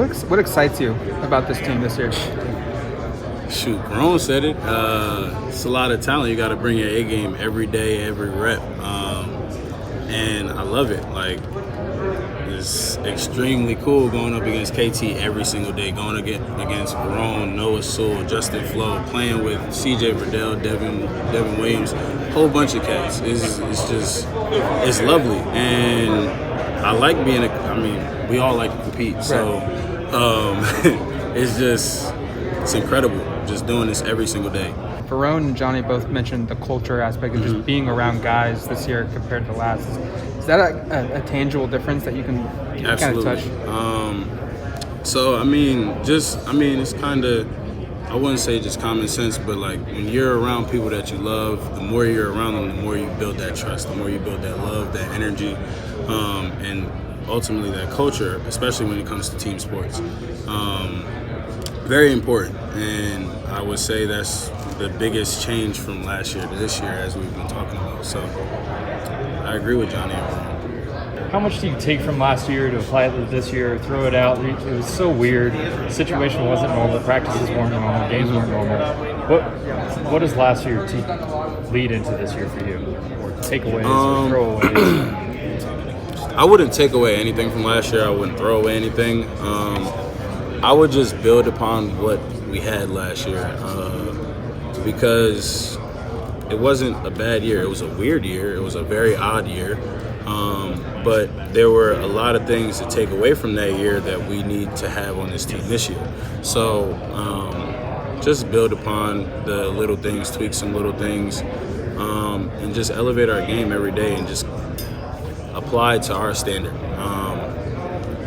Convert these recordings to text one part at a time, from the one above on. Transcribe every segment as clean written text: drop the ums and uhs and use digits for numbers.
What excites you about this team this year? Shoot, Ron said it. It's a lot of talent. You got to bring your A game every day, every rep, and I love it. Like, it's extremely cool going up against KT every single day, going against Ron, Noah Sewell, Justin Flo, playing with CJ Verdell, Devin Williams, a whole bunch of cats. It's lovely, and I like being we all like to compete, so it's incredible just doing this every single day. Verone and Johnny both mentioned the culture aspect of just being around guys this year compared to last. Is that a tangible difference that you can kind of touch? It's kind of, I wouldn't say just common sense, but like when you're around people that you love, the more you're around them, the more you build that trust, the more you build that love, that energy, and ultimately that culture, especially when it comes to team sports. Very important, and I would say that's the biggest change from last year to this year, as we've been talking about. So I agree with Johnny. How much do you take from last year to apply it this year, throw it out? It was so weird. The situation wasn't normal. Practices weren't normal. Games weren't normal. What does last year lead into this year for you? Or takeaways or throwaways? I wouldn't take away anything from last year. I wouldn't throw away anything. I would just build upon what we had last year because it wasn't a bad year. It was a weird year. It was a very odd year. But there were a lot of things to take away from that year that we need to have on this team this year. So just build upon the little things, tweak some little things, and just elevate our game every day and just apply it to our standard.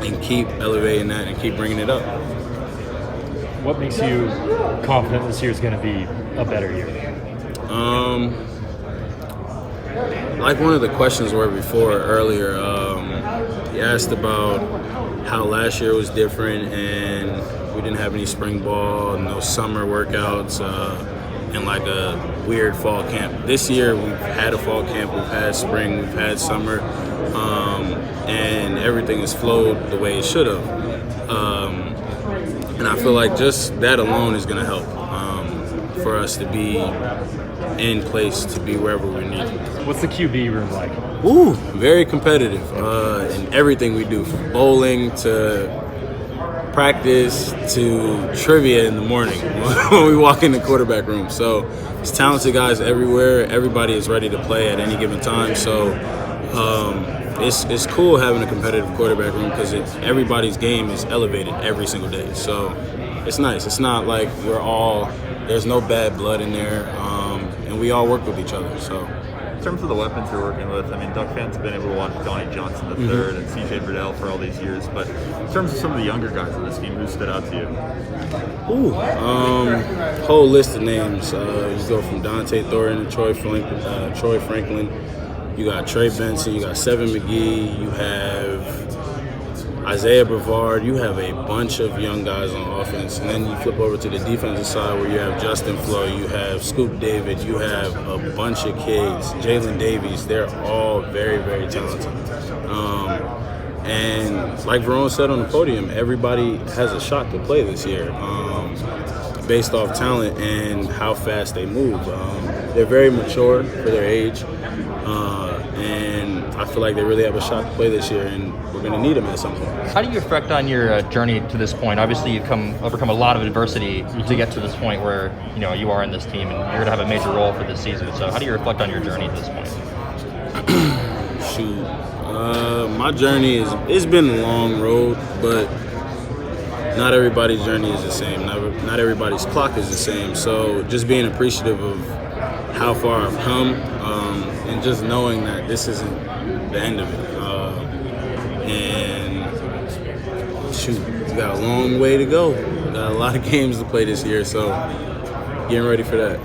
And keep elevating that and keep bringing it up. What makes you confident this year is going to be a better year? Like one of the questions were before earlier, you asked about how last year was different and we didn't have any spring ball, no summer workouts, and like a weird fall camp. This year we've had a fall camp, we've had spring, we've had summer, and everything has flowed the way it should have. And I feel like just that alone is going to help for us to be in place to be wherever we need. What's the QB room like? Ooh, very competitive in everything we do, from bowling to practice to trivia in the morning when we walk in the quarterback room. So it's talented guys everywhere. Everybody is ready to play at any given time. So it's cool having a competitive quarterback room because everybody's game is elevated every single day. So it's nice. It's not like there's no bad blood in there, and we all work with each other. So. In terms of the weapons you're working with, I mean, Duck fans have been able to watch Johnny Johnson III and CJ Verdell for all these years, but in terms of some of the younger guys on this team, who stood out to you? Whole list of names. You go from Dante Thornton to Troy Franklin. You got Trey Benson. You got Seven McGee. You have Isaiah Brevard. You have a bunch of young guys on offense. And then you flip over to the defensive side where you have Justin Flo, you have Scoop David, you have a bunch of kids, Jalen Davies. They're all very, very talented. And like Verone said on the podium, everybody has a shot to play this year based off talent and how fast they move. They're very mature for their age. And I feel like they really have a shot to play this year, and we're going to need them at some point. How do you reflect on your journey to this point? Obviously, you've overcome a lot of adversity to get to this point where you are in this team, and you're going to have a major role for this season. So, how do you reflect on your journey to this point? Shoot, my journey it's been a long road, but not everybody's journey is the same. Not everybody's clock is the same. So, just being appreciative of how far I've come. And just knowing that this isn't the end of it. And shoot, we got a long way to go. We got a lot of games to play this year, so getting ready for that.